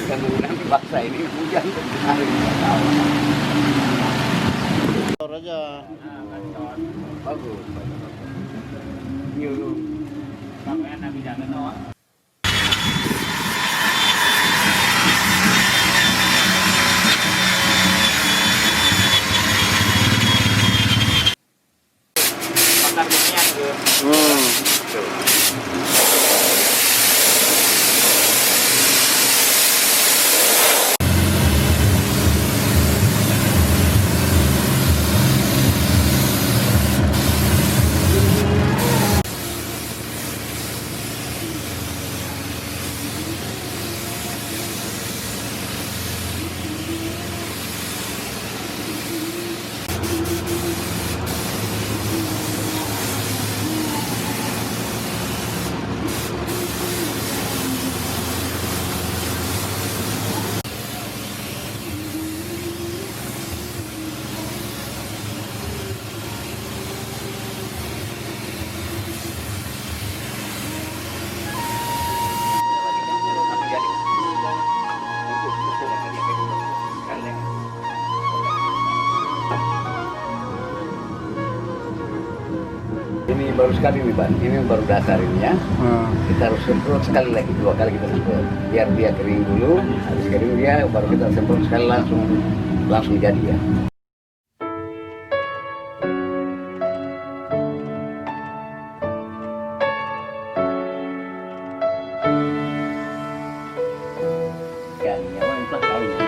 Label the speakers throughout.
Speaker 1: Kalau nanti paksa ini hujan hari nggak tahu.
Speaker 2: Aja.
Speaker 1: Bagus. Nyuruh. Sampai nabi jangan doang. Bakar minyak ke. Ini baru sekali nih Pak, ini baru dasar ini ya. Kita harus semprot sekali lagi, 2 kali kita semprot. Biar dia kering dulu, habis kering dia baru kita semprot sekali langsung jadi ya. Ya, ini yang paling pas kali ya.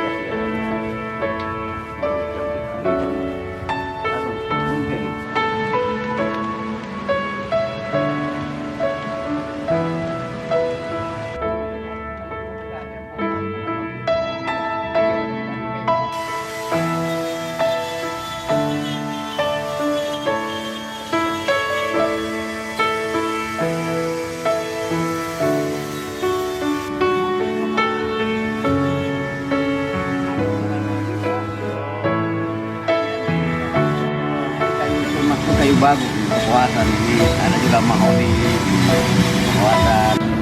Speaker 1: Kayu bagus untuk kawasan ini, ada juga mahoni kawasan.